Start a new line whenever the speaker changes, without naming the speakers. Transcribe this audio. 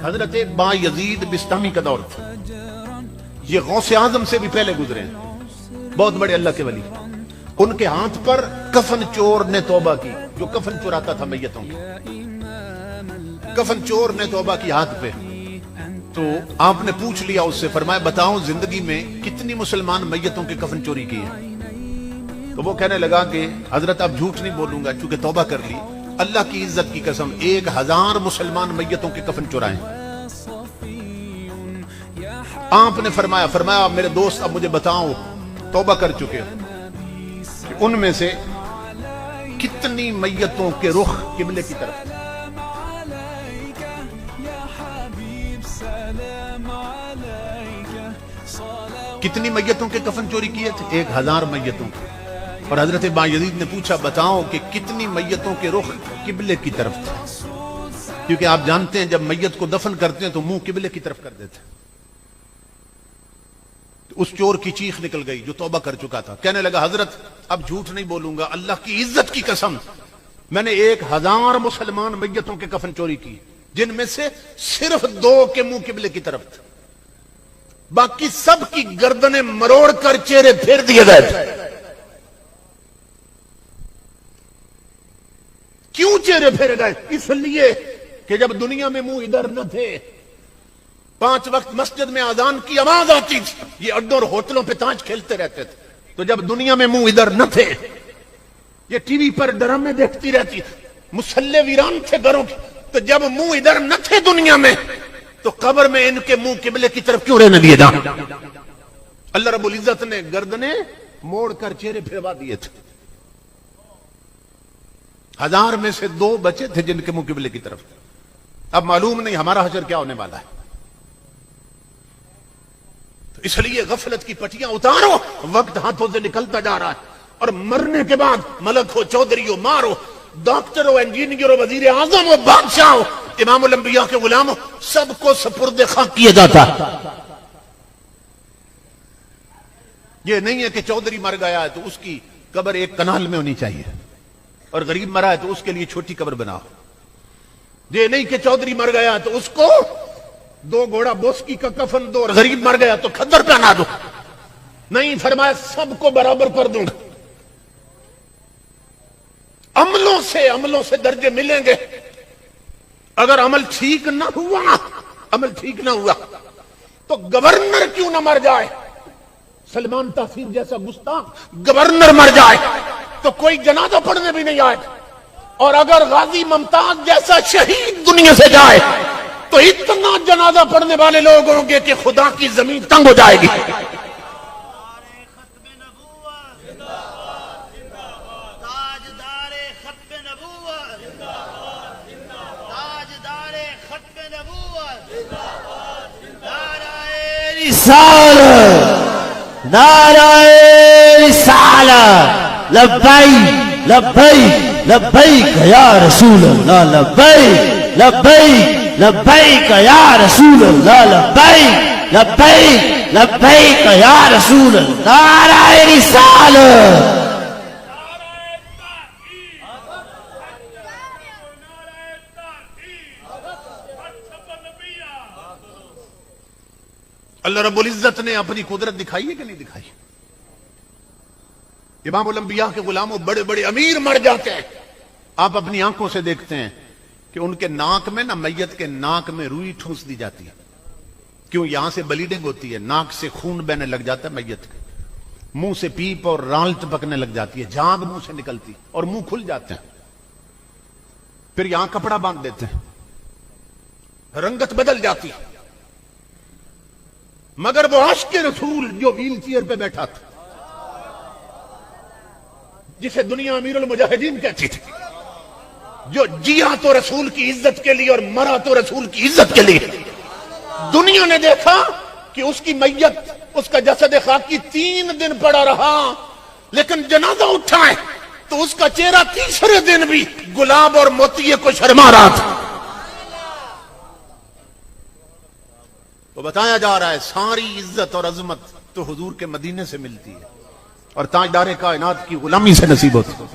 حضرت با یزید بستامی کا دور تھا. یہ غوث اعظم سے بھی پہلے گزرے ہیں, بہت بڑے اللہ کے ولی. ان کے ہاتھ پر کفن چور نے توبہ کی, جو کفن چوراتا تھا میتوں کی. کفن چور نے توبہ کی ہاتھ پہ. تو آپ نے پوچھ لیا اس سے, فرمایا بتاؤ زندگی میں کتنی مسلمان میتوں کے کفن چوری کی ہے؟ تو وہ کہنے لگا کہ حضرت اب جھوٹ نہیں بولوں گا چونکہ توبہ کر لی, اللہ کی عزت کی قسم 1000 مسلمان میتوں کے کفن چرائے. آپ نے فرمایا میرے دوست اب مجھے بتاؤ, توبہ کر چکے کہ ان میں سے کتنی میتوں کے رخ قبلے کی طرف, کتنی میتوں کے کفن چوری کیے تھے؟ 1000 میتوں کے. اور حضرت با یزید نے پوچھا بتاؤ کہ کتنی میتوں کے رخ قبلے کی طرف تھے, کیونکہ آپ جانتے ہیں جب میت کو دفن کرتے ہیں تو منہ قبلے کی طرف کر دیتے ہیں. اس چور کی چیخ نکل گئی جو توبہ کر چکا تھا. کہنے لگا حضرت اب جھوٹ نہیں بولوں گا, اللہ کی عزت کی قسم میں نے 1000 مسلمان میتوں کے کفن چوری کی, جن میں سے صرف 2 کے منہ قبلے کی طرف تھے, باقی سب کی گردنیں مروڑ کر چہرے پھیر دیے گئے تھے. کیوں چہرے پھیر گئے؟ اس لیے کہ جب دنیا میں منہ ادھر نہ تھے, 5 وقت مسجد میں اذان کی آواز آتی تھی, یہ اڈوں اور ہوٹلوں پہ تاش کھیلتے رہتے تھے. تو جب دنیا میں منہ ادھر نہ تھے, یہ ٹی وی پر ڈرامے دیکھتی رہتی تھی, مسلح ویران تھے گھروں کے, تو جب منہ ادھر نہ تھے دنیا میں تو قبر میں ان کے منہ قبلے کی طرف کیوں رہنے دیے جائیں؟ اللہ رب العزت نے گردنیں موڑ کر چہرے پھروا دیے تھے. 1000 میں سے 2 بچے تھے جن کے منہ قبلے کی طرف. اب معلوم نہیں ہمارا حشر کیا ہونے والا ہے. تو اس لیے غفلت کی پٹیاں اتارو, وقت ہاتھوں سے نکلتا جا رہا ہے. اور مرنے کے بعد ملک ہو, چودھری ہو, مار ہو, ڈاکٹر ہو, انجینئر ہو, وزیر اعظم ہو, بادشاہ ہو, امام الانبیاء کے غلام ہو, سب کو سپرد خاک کیا جاتا ہے. یہ نہیں ہے کہ چودھری مر گیا ہے تو اس کی قبر ایک کنال میں ہونی چاہیے, اور غریب مرا ہے تو اس کے لیے چھوٹی قبر بناؤ. یہ نہیں کہ چودھری مر گیا تو اس کو 2 گھوڑا بوسکی کا کفن دو, اور غریب مر گیا تو کھدر پہنا دو. نہیں, فرمایا سب کو برابر کر دوں گا. عملوں سے درجے ملیں گے. اگر عمل ٹھیک نہ ہوا تو گورنر کیوں نہ مر جائے, سلمان تاثیر جیسا گستاخ گورنر مر جائے تو کوئی جنازہ پڑھنے بھی نہیں آئے, اور اگر غازی ممتاز جیسا شہید دنیا سے جائے تو اتنا جنازہ پڑھنے والے لوگ ہوں گے کہ خدا کی زمین تنگ ہو جائے گی.
نعرہ رسالت, لبیک لبیک لبیک یا رسول اللہ, لبیک لبیک لبیک یا رسول اللہ, لبیک لبیک لبیک یا رسول اللہ. نعرہ رسالت.
اللہ رب العزت نے اپنی قدرت دکھائی ہے کہ نہیں دکھائی؟ امام الانبیاء کے غلاموں بڑے بڑے امیر مر جاتے ہیں, آپ اپنی آنکھوں سے دیکھتے ہیں کہ ان کے ناک میں نا, میت کے ناک میں روئی ٹھونس دی جاتی ہے. کیوں؟ یہاں سے بلیڈنگ ہوتی ہے, ناک سے خون بہنے لگ جاتا ہے میت کے, منہ سے پیپ اور رال ٹپکنے لگ جاتی ہے, جھاگ منہ سے نکلتی اور منہ کھل جاتے ہیں. پھر یہاں کپڑا باندھ دیتے ہیں, رنگت بدل جاتی ہے. مگر وہ عاشق رسول جو ویل چیئر پہ بیٹھا تھا, جسے دنیا امیر المجاہدین کہتی تھی, جو جیا تو رسول کی عزت کے لیے اور مرا تو رسول کی عزت کے لیے, دنیا نے دیکھا کہ اس کی میت, اس کا جسد خاکی 3 دن پڑا رہا, لیکن جنازہ اٹھائے تو اس کا چہرہ تیسرے دن بھی گلاب اور موتیے کو شرما رہا تھا. تو بتایا جا رہا ہے ساری عزت اور عظمت تو حضور کے مدینے سے ملتی ہے اور تاجدار کائنات کی غلامی سے نصیب ہوتی ہے.